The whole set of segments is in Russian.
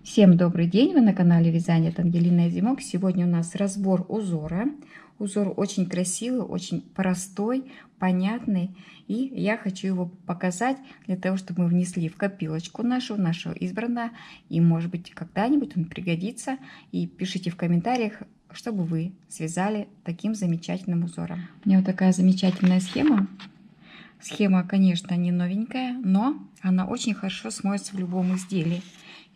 Всем добрый день! Вы на канале Вязание от Ангелины Озимок. Сегодня у нас разбор узора. Узор очень красивый, очень простой, понятный. И я хочу его показать для того, чтобы мы внесли в копилочку нашу избранное. И может быть когда-нибудь он пригодится. И пишите в комментариях, чтобы вы связали таким замечательным узором. У меня вот такая замечательная схема. Схема, конечно, не новенькая, но она очень хорошо смотрится в любом изделии.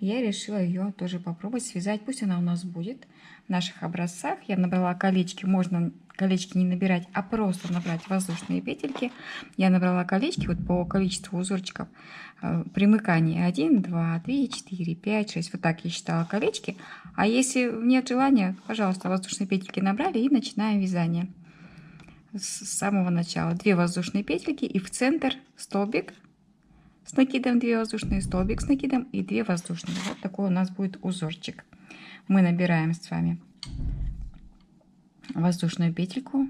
Я решила ее тоже попробовать связать. Пусть она у нас будет в наших образцах. Я набрала колечки. Можно колечки не набирать, а просто набрать воздушные петельки. Я набрала колечки вот по количеству узорчиков примыканий. 1, 2, 3, 4, 5, 6. Вот так я считала колечки. А если нет желания, пожалуйста, воздушные петельки набрали и начинаем вязание. С самого начала 2 воздушные петельки и в центр столбик с накидом, 2 воздушные, столбик с накидом и 2 воздушные. Вот такой у нас будет узорчик. Мы набираем с вами воздушную петельку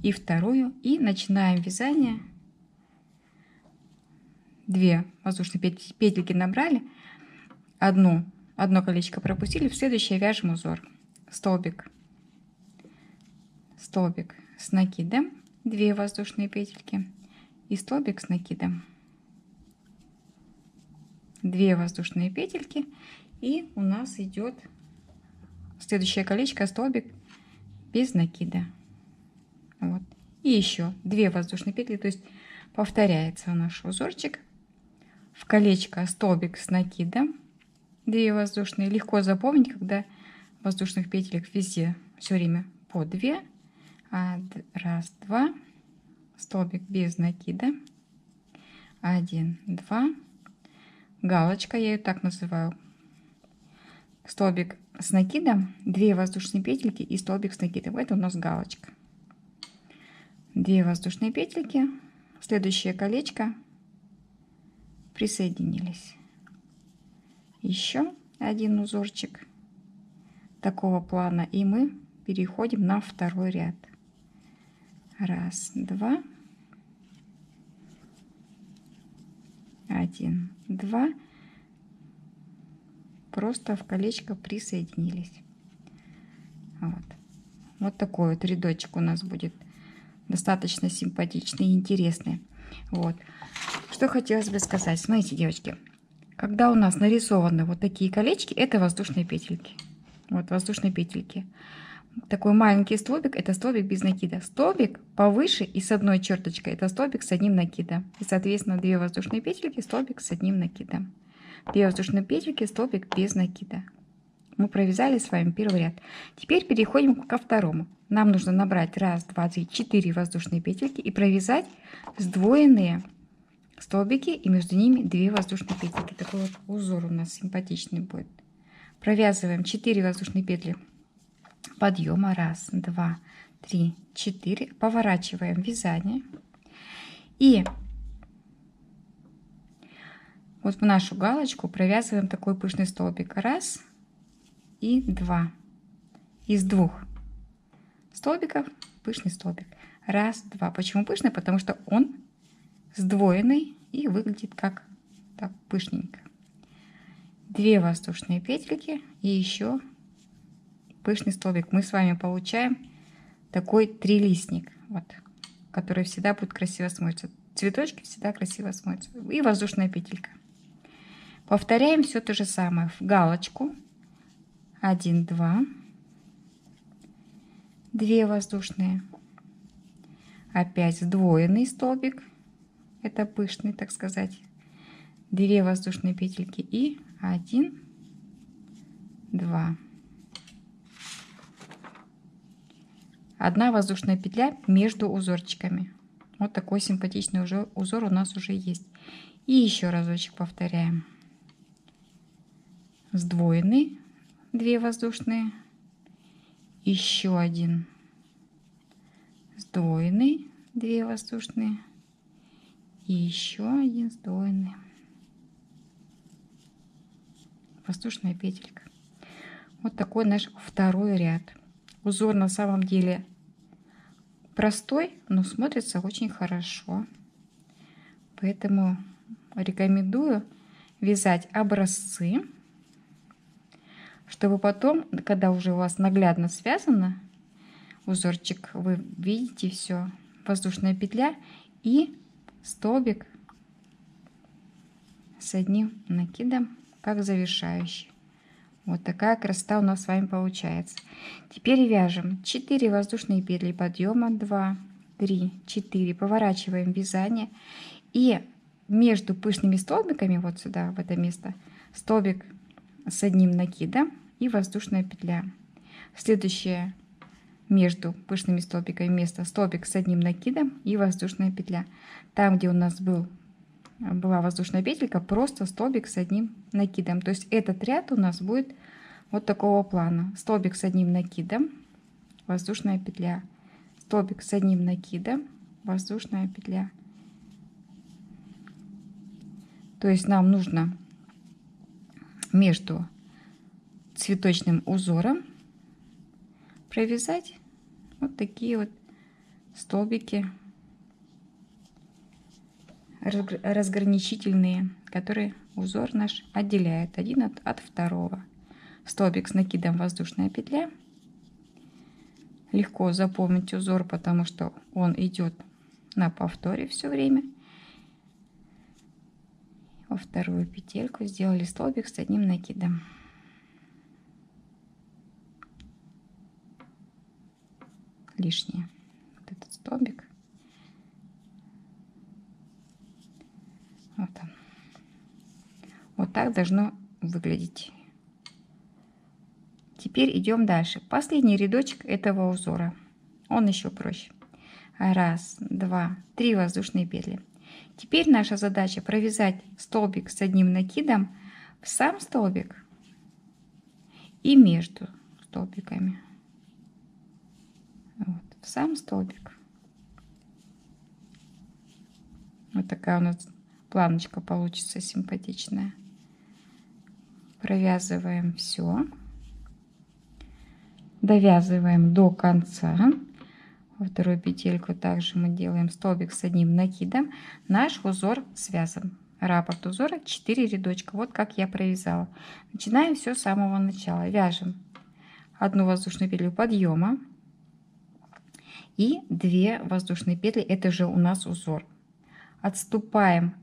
и вторую и начинаем вязание. 2 воздушные петельки набрали, одно колечко пропустили, в следующее вяжем узор. Столбик с накидом, 2 воздушные петельки и столбик с накидом, 2 воздушные петельки, и у нас идет следующее колечко, столбик без накида. Вот. И еще 2 воздушные петли, то есть повторяется наш узорчик. В колечко столбик с накидом, 2 воздушные. Легко запомнить, когда воздушных петелек везде все время по 2. 1, 2, столбик без накида, 1, 2, галочка, я ее так называю, столбик с накидом, 2 воздушные петельки и столбик с накидом. Это у нас галочка. 2 воздушные петельки, следующее колечко, присоединились. Еще один узорчик такого плана, и мы переходим на второй ряд. 1, 2, 1, 2, просто в колечко присоединились. Вот такой вот рядочек у нас будет достаточно симпатичный и интересный. Вот что хотелось бы сказать. Смотрите, девочки, когда у нас нарисованы вот такие колечки, это воздушные петельки. Вот воздушные петельки. Такой маленький столбик — это столбик без накида. Столбик повыше и с одной черточкой — это столбик с одним накидом. И, соответственно, 2 воздушные петельки, столбик с одним накидом. 2 воздушные петельки, столбик без накида. Мы провязали с вами первый ряд. Теперь переходим ко второму. Нам нужно набрать 1, 2, 3, 4 воздушные петельки и провязать сдвоенные столбики и между ними 2 воздушные петельки. Такой вот узор у нас симпатичный будет. Провязываем 4 воздушные петли подъема, 1, 2, 3, 4, поворачиваем вязание и вот в нашу галочку провязываем такой пышный столбик. 1 и 2. Из 2 столбиков пышный столбик. 1, 2. Почему пышный? Потому что он сдвоенный и выглядит как так пышненько. 2 воздушные петельки и еще пышный столбик. Мы с вами получаем такой трилистник, вот, который всегда будет красиво смотреться. Цветочки всегда красиво смотрятся. И воздушная петелька. Повторяем все то же самое в галочку. 1, 2, 2 воздушные, опять сдвоенный столбик, это пышный, так сказать, 2 воздушные петельки и 1, 2. 1 воздушная петля между узорчиками. Вот такой симпатичный узор у нас уже есть. И еще разочек повторяем. Сдвоенный, 2 воздушные, еще 1 сдвоенный, 2 воздушные и еще 1 сдвоенный, воздушная петелька. Вот такой наш второй ряд. Узор на самом деле простой, но смотрится очень хорошо. Поэтому рекомендую вязать образцы, чтобы потом, когда уже у вас наглядно связано узорчик, вы видите все, воздушная петля и столбик с одним накидом, как завершающий. Вот такая красота у нас с вами получается. Теперь вяжем 4 воздушные петли подъема, 2, 3, 4, поворачиваем вязание, и между пышными столбиками, вот сюда, в это место, столбик с одним накидом и воздушная петля. Следующее между пышными столбиками место, столбик с одним накидом и воздушная петля. Там, где у нас была воздушная петелька, просто столбик с одним накидом. То есть этот ряд у нас будет вот такого плана: столбик с одним накидом, воздушная петля, столбик с одним накидом, воздушная петля. То есть нам нужно между цветочным узором провязать вот такие вот столбики разграничительные, которые узор наш отделяет один от второго. Столбик с накидом, воздушная петля. Легко запомнить узор, потому что он идет на повторе все время. Во вторую петельку сделали столбик с одним накидом. Лишнее. Вот этот столбик. Вот он. Вот так должно выглядеть. Теперь идем дальше. Последний рядочек этого узора. Он еще проще. 1, 2, 3 воздушные петли. Теперь наша задача провязать столбик с одним накидом в сам столбик и между столбиками. Вот, в сам столбик. Вот такая у нас планочка получится симпатичная. Провязываем все. Довязываем до конца. Во вторую петельку также мы делаем столбик с одним накидом. Наш узор связан. Раппорт узора 4 рядочка. Вот как я провязала. Начинаем все с самого начала. Вяжем 1 воздушную петлю подъема и 2 воздушные петли. Это же у нас узор. Отступаем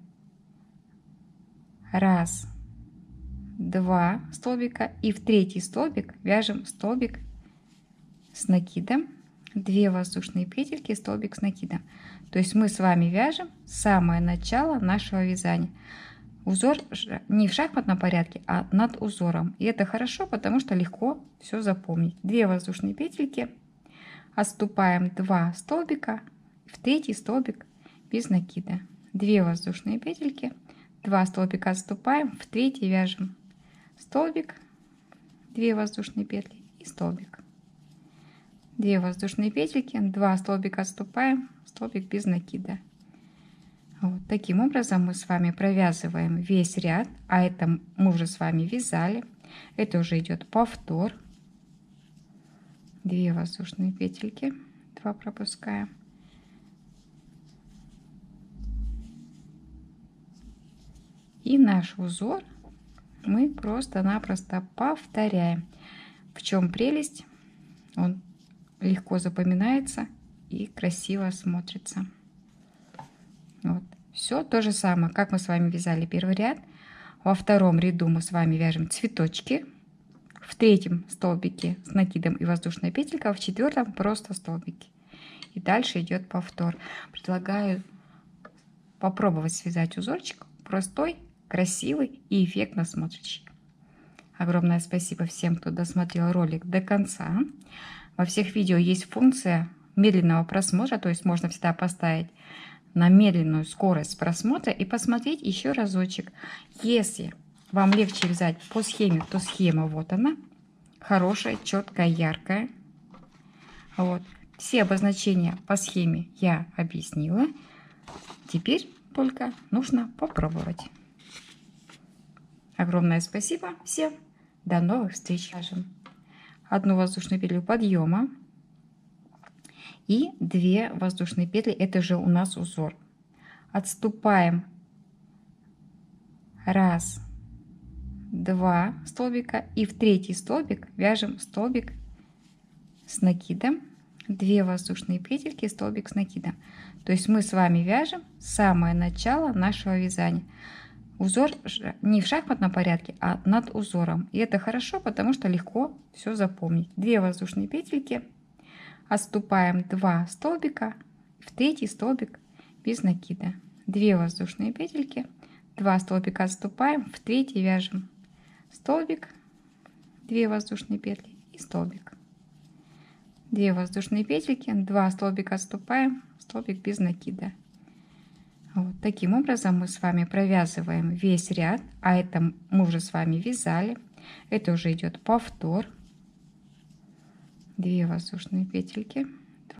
1, 2 столбика, и в третий столбик вяжем столбик с накидом, 2 воздушные петельки, столбик с накидом. То есть мы с вами вяжем самое начало нашего вязания. Узор не в шахматном порядке, а над узором. И это хорошо, потому что легко все запомнить. 2 воздушные петельки, отступаем 2 столбика, в третий столбик без накида. 2 воздушные петельки, 2 столбика отступаем, в третий вяжем столбик, 2 воздушные петли и столбик. 2 воздушные петельки, 2 столбика отступаем, столбик без накида. Вот таким образом мы с вами провязываем весь ряд, а это мы уже с вами вязали. Это уже идет повтор. 2 воздушные петельки, 2 пропускаем. И наш узор мы просто-напросто повторяем. В чем прелесть? Он легко запоминается и красиво смотрится. Вот. Все то же самое, как мы с вами вязали первый ряд. Во втором ряду мы с вами вяжем цветочки. В третьем столбике с накидом и воздушная петелька, а в четвертом просто столбики. И дальше идет повтор. Предлагаю попробовать связать узорчик простой, красивый и эффектно смотрящий. Огромное спасибо всем, кто досмотрел ролик до конца. Во всех видео есть функция медленного просмотра, то есть можно всегда поставить на медленную скорость просмотра и посмотреть еще разочек. Если вам легче вязать по схеме, то схема вот она, хорошая, четкая, яркая. Вот. Все обозначения по схеме я объяснила. Теперь только нужно попробовать. Огромное спасибо всем. До новых встреч. 1 воздушную петлю подъема и 2 воздушные петли. Это же у нас узор. Отступаем 1, 2 столбика и в третий столбик вяжем столбик с накидом, 2 воздушные петельки, столбик с накидом. То есть мы с вами вяжем самое начало нашего вязания. Узор не в шахматном порядке, а над узором. И это хорошо, потому что легко все запомнить. 2 воздушные петельки, отступаем 2 столбика, в третий столбик без накида. 2 воздушные петельки, 2 столбика отступаем, в третий вяжем столбик, 2 воздушные петли и столбик. 2 воздушные петельки, 2 столбика отступаем, столбик без накида. Вот таким образом мы с вами провязываем весь ряд, а это мы уже с вами вязали. Это уже идет повтор. 2 воздушные петельки,